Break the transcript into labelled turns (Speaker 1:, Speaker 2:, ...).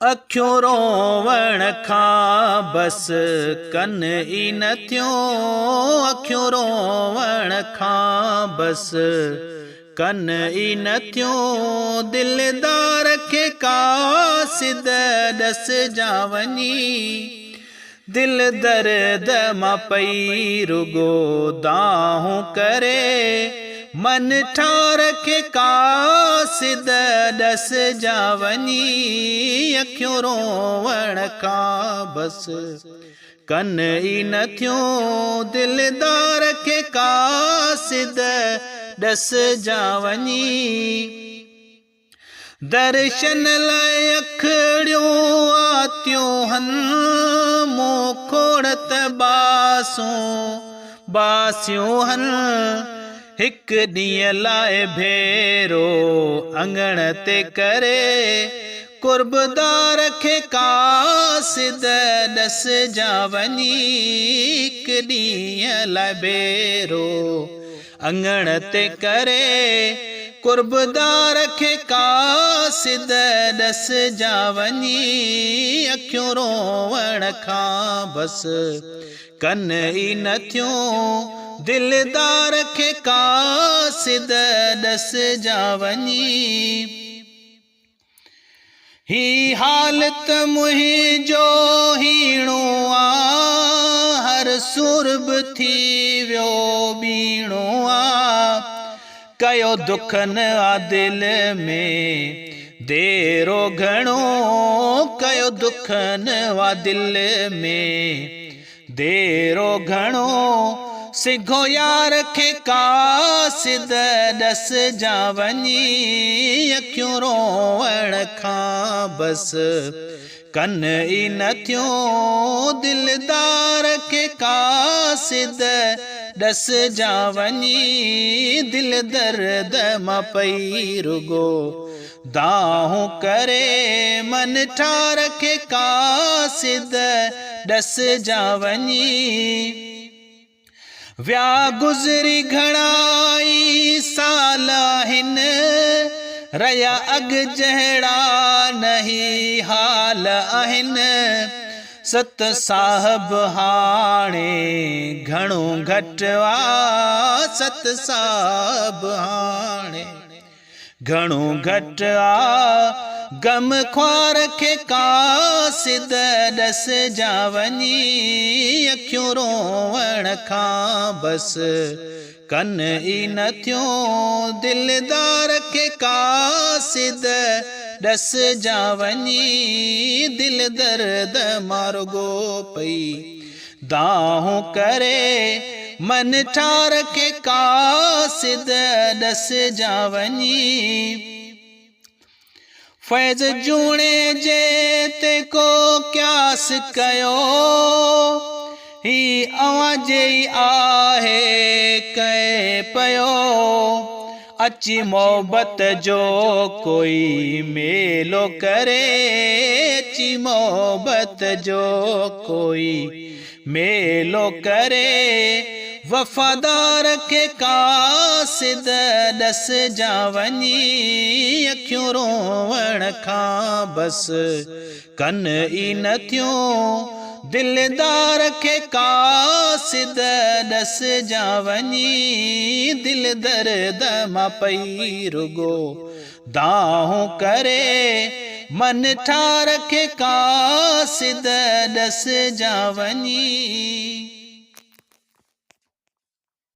Speaker 1: अखियूं रोवण खां बस कन ई न थियूं। अखियूं रोवण खां बस कन ई न थियूं। दिलदार खे कासिद ॾस जा वञी। दिल दर्द मां पई रुगो दाहूं करे। मन ठार खे कासिद ॾस जा वञी। अखियूं रोवण खां बस कन ई न थियूं। दिलदार खे कासिद ॾस जा वञी। दर्शन लाइ अखड़ियूं आतियूं हन। मूं खोड़त बासियूं हन। हिक ॾींहं लाइ भेरो अंगण ते करे। कुर्बदार खे कासिद ॾस जा वञी। हिक ॾींहं लाइ भेरो अंगण ते करे। कुर्बदार खे कासिद ॾस जा वञी। अखियूं रोवण खां बस कन ई न थियूं। दिलदार खे कासिद ॾस जा वञी। ही हालत मुंहिंजो हीणो आ। हर सुरब थी वियो बीणो आ। कयो दुखन आ दिल में देरो घणो। कयो दुखन आ दिल में देरो घणो। सिघो यार खे कासिद ॾस जा वञी। अखियूं रोवण खां बस कन ई न थियूं। दिलदार खे कासिद ॾस जा वञी। दिल दर्द मां पई रुगो दाहूं करे। मन ठार खे कासिद ॾस जा वञी। विया गुज़री घणाई साल आहिनि। रहिया अॻु जहिड़ा नहीं हाल आहिनि। सत साहब हाणे घणो घटि आ। सत साहब हाणे घणो घटि आ। गम ख्वार खे कासिद ॾस जा वञी। अखियूं रोवण खां बस कन ई न थियूं। दिलदार खे कासिद ॾस जा वञी। दिल दर्द मां रुगो पई दाहूं करे। मन ठार खे कासिद ॾस जा वञी। फैज़ जूणे जे ते को क्यास कयो। ही अवां जे आहे कहे पयो। अची मोहब्बत जो कोई मेलो करे। अची मोहब्बत जो कोई मेलो करे। वफ़ादार खे कासिद ॾस जा वञी। अखियूं रोवण खां बस कन ई न थियूं। दिलदार खे कासिद ॾस जा वञी। दिल दर्द मां पई रुगो दाहूं करे। मन ठार खे कासिद ॾस जा वञी।